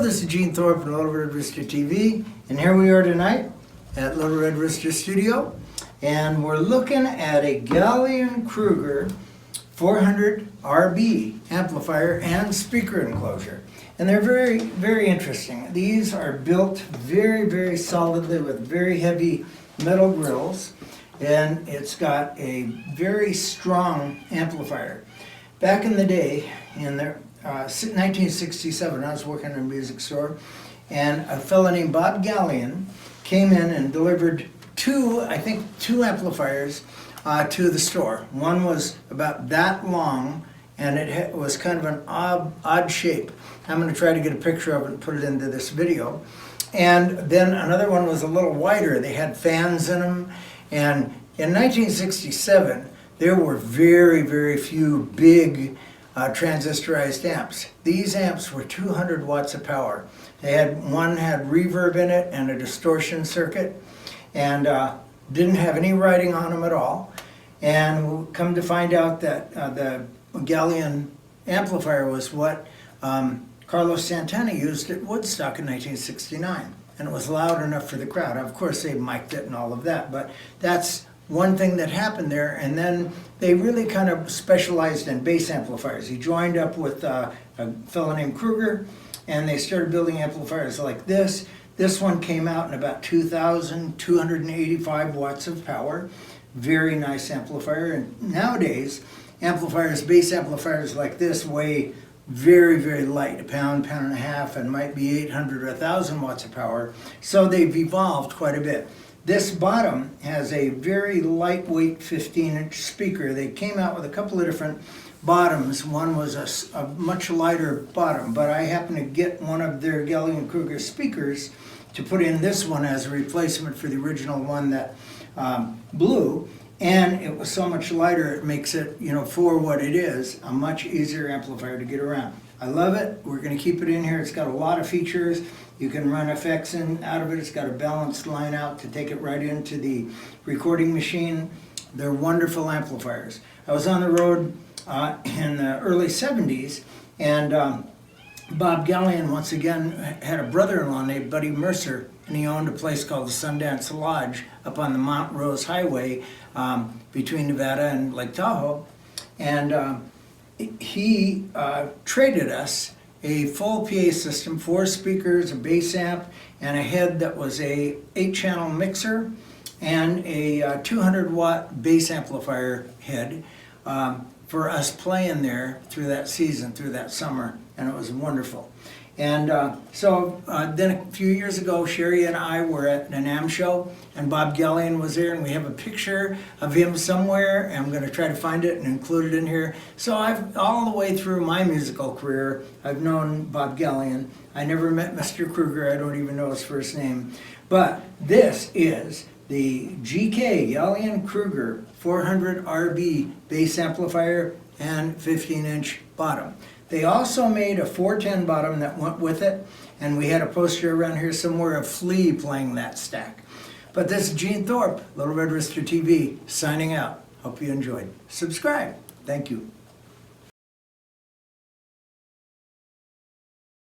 this is Gene Thorpe from Little Red Rooster TV, and here we are tonight at Little Red Rooster Studio, and we're looking at a Gallien-Krueger 400 RB amplifier and speaker enclosure. And they're very, very interesting. These are built very, very solidly with very heavy metal grills, and it's got a very strong amplifier. Back in the day, in the 1967, I was working in a music store, and a fellow named Bob Gallien came in and delivered two amplifiers to the store. One was about that long, and it was kind of an odd shape. I'm going to try to get a picture of it and put it into this video. And then another one was a little wider. They had fans in them. And in 1967, there were very, very few big transistorized amps. These amps were 200 watts of power. One had reverb in it and a distortion circuit, and didn't have any writing on them at all. And we come to find out that the Gallion amplifier was what Carlos Santana used at Woodstock in 1969. And it was loud enough for the crowd. Of course, they mic'd it and all of that, but that's one thing that happened there. And then they really kind of specialized in bass amplifiers. He joined up with a fellow named Kruger, and they started building amplifiers like this. This one came out in about 2,285 watts of power. Very nice amplifier. And nowadays, bass amplifiers like this weigh very, very light, a pound, pound and a half, and might be 800 or 1,000 watts of power. So they've evolved quite a bit. This bottom has a very lightweight 15-inch speaker. They came out with a couple of different bottoms. One was a much lighter bottom, but I happened to get one of their Gallien-Krueger speakers to put in this one as a replacement for the original one that blew. And it was so much lighter, it makes it, for what it is, a much easier amplifier to get around. I love it. We're going to keep it in here. It's got a lot of features. You can run effects in out of it. It's got a balanced line out to take it right into the recording machine. They're wonderful amplifiers. I was on the road in the early 70s, and Bob Gallien, once again, had a brother-in-law named Buddy Mercer, and he owned a place called the Sundance Lodge up on the Mount Rose Highway between Nevada and Lake Tahoe. And he traded us a full PA system, 4 speakers, a bass amp, and a head that was a 8-channel mixer, and a 200-watt bass amplifier head for us playing there through that season, through that summer, and it was wonderful. And so then a few years ago, Sherry and I were at an NAMM show, and Bob Gallien was there, and we have a picture of him somewhere, and I'm going to try to find it and include it in here. So all the way through my musical career, I've known Bob Gallien. I never met Mr. Kruger. I don't even know his first name. But this is the GK Gallien-Krueger 400 RB bass amplifier and 15-inch bottom. They also made a 410 bottom that went with it, and we had a poster around here somewhere of Flea playing that stack. But this is Gene Thorpe, Little Red Rooster TV, signing out. Hope you enjoyed. Subscribe. Thank you.